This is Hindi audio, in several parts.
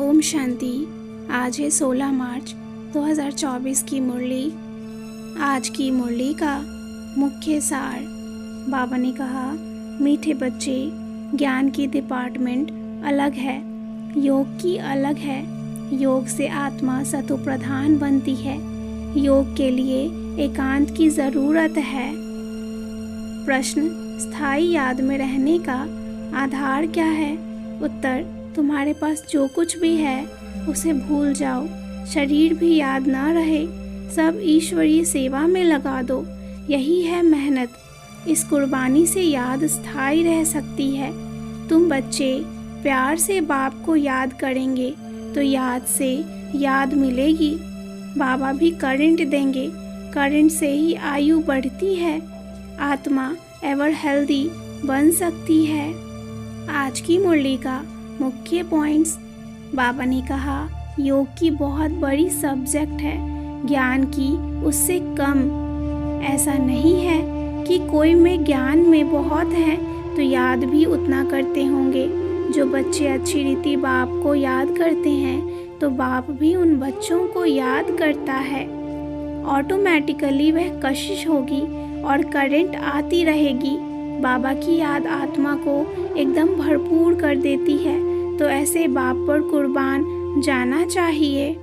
ओम शांति। आज है 16 मार्च 2024 की मुरली। आज की मुरली का मुख्य सार। बाबा ने कहा, मीठे बच्चे, ज्ञान की डिपार्टमेंट अलग है, योग की अलग है। योग से आत्मा सतो प्रधान बनती है। योग के लिए एकांत की ज़रूरत है। प्रश्न, स्थायी याद में रहने का आधार क्या है? उत्तर, तुम्हारे पास जो कुछ भी है उसे भूल जाओ। शरीर भी याद ना रहे, सब ईश्वरीय सेवा में लगा दो। यही है मेहनत। इस कुर्बानी से याद स्थायी रह सकती है। तुम बच्चे प्यार से बाप को याद करेंगे तो याद से याद मिलेगी। बाबा भी करंट देंगे। करंट से ही आयु बढ़ती है। आत्मा एवर हेल्दी बन सकती है। आज की मुरली का मुख्य पॉइंट्स। बाबा ने कहा, योग की बहुत बड़ी सब्जेक्ट है, ज्ञान की उससे कम। ऐसा नहीं है कि कोई में ज्ञान में बहुत है तो याद भी उतना करते होंगे। जो बच्चे अच्छी रीति बाप को याद करते हैं तो बाप भी उन बच्चों को याद करता है। ऑटोमेटिकली वह कशिश होगी और करंट आती रहेगी। बाबा की याद आत्मा को एकदम भरपूर कर देती है, तो ऐसे बाप पर कुर्बान जाना चाहिए।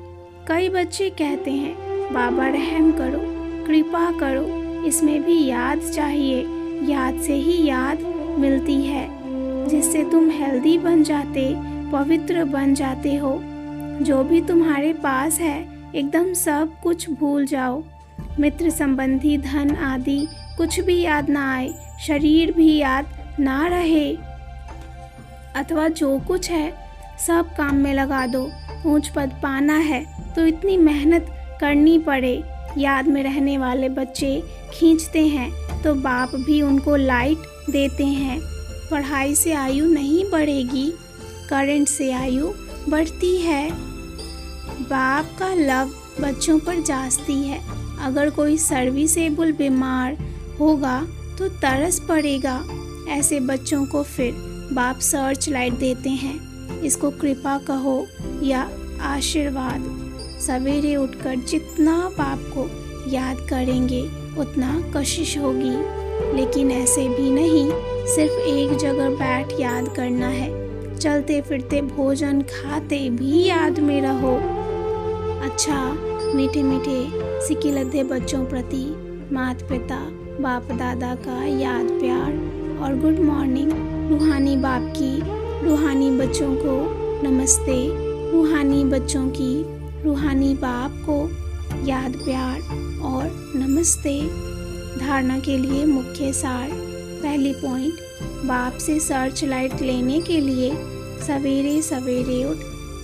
कई बच्चे कहते हैं, बाबा रहम करो, कृपा करो। इसमें भी याद चाहिए। याद से ही याद मिलती है, जिससे तुम हेल्दी बन जाते, पवित्र बन जाते हो। जो भी तुम्हारे पास है एकदम सब कुछ भूल जाओ। मित्र संबंधी धन आदि कुछ भी याद ना आए, शरीर भी याद ना रहे, अथवा जो कुछ है सब काम में लगा दो। ऊंच पद पाना है तो इतनी मेहनत करनी पड़े। याद में रहने वाले बच्चे खींचते हैं तो बाप भी उनको लाइट देते हैं। पढ़ाई से आयु नहीं बढ़ेगी, करंट से आयु बढ़ती है। बाप का लव बच्चों पर जास्ती है। अगर कोई सर्विसेबल बीमार होगा तो तरस पड़ेगा। ऐसे बच्चों को फिर बाप सर्च लाइट देते हैं। इसको कृपा कहो या आशीर्वाद। सवेरे उठकर जितना बाप को याद करेंगे उतना कशिश होगी। लेकिन ऐसे भी नहीं सिर्फ एक जगह बैठ याद करना है। चलते फिरते भोजन खाते भी याद में रहो। अच्छा, मीठे मीठे सिक्के लद्दे बच्चों प्रति माता पिता बाप दादा का याद प्यार और गुड मॉर्निंग। रूहानी बाप की रूहानी बच्चों को नमस्ते। रूहानी बच्चों की रूहानी बाप को याद प्यार और नमस्ते। धारणा के लिए मुख्य सार। पहली पॉइंट, बाप से सर्च लाइट लेने के लिए सवेरे सवेरे उठ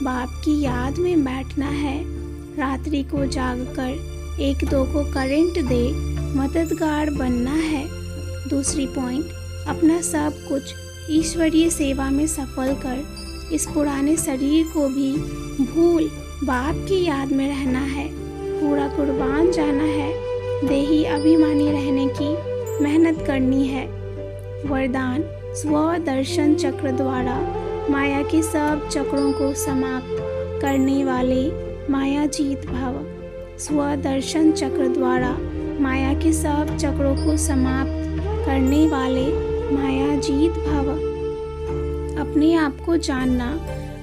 बाप की याद में बैठना है। रात्रि को जागकर एक दो को करंट दे मददगार बनना है। दूसरी पॉइंट, अपना सब कुछ ईश्वरीय सेवा में सफल कर इस पुराने शरीर को भी भूल बाप की याद में रहना है। पूरा कुर्बान जाना है। देही अभिमानी रहने की मेहनत करनी है। वरदान, स्वदर्शन चक्र द्वारा माया के सब चक्रों को समाप्त करने वाले माया जीत भव। स्वदर्शन चक्र द्वारा माया के सब चक्रों को समाप्त करने वाले माया जीत भव। अपने आप को जानना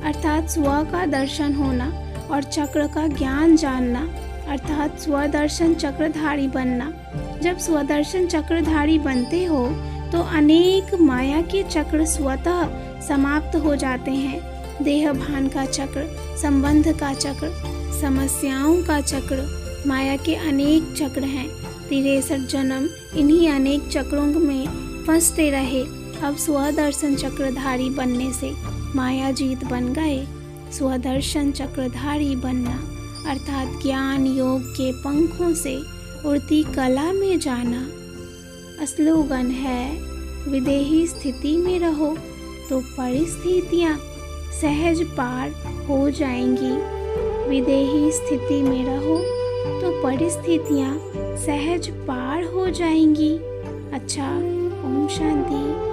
अर्थात स्व का दर्शन होना और चक्र का ज्ञान जानना अर्थात स्वदर्शन चक्रधारी बनना। जब स्वदर्शन चक्रधारी बनते हो तो अनेक माया के चक्र स्वतः समाप्त हो जाते हैं। देह भान का चक्र, संबंध का चक्र, समस्याओं का चक्र, माया के अनेक चक्र हैं। 63 जन्म इन्हीं अनेक चक्रों में फंसते रहे। अब स्वदर्शन चक्रधारी बनने से माया जीत बन गए। स्वदर्शन चक्रधारी बनना अर्थात ज्ञान योग के पंखों से उड़ती कला में जाना। स्लोगन है, विदेही स्थिति में रहो तो परिस्थितियाँ सहज पार हो जाएंगी। विदेही स्थिति में रहो तो परिस्थितियाँ सहज पार हो जाएंगी। अच्छा, ओम शांति।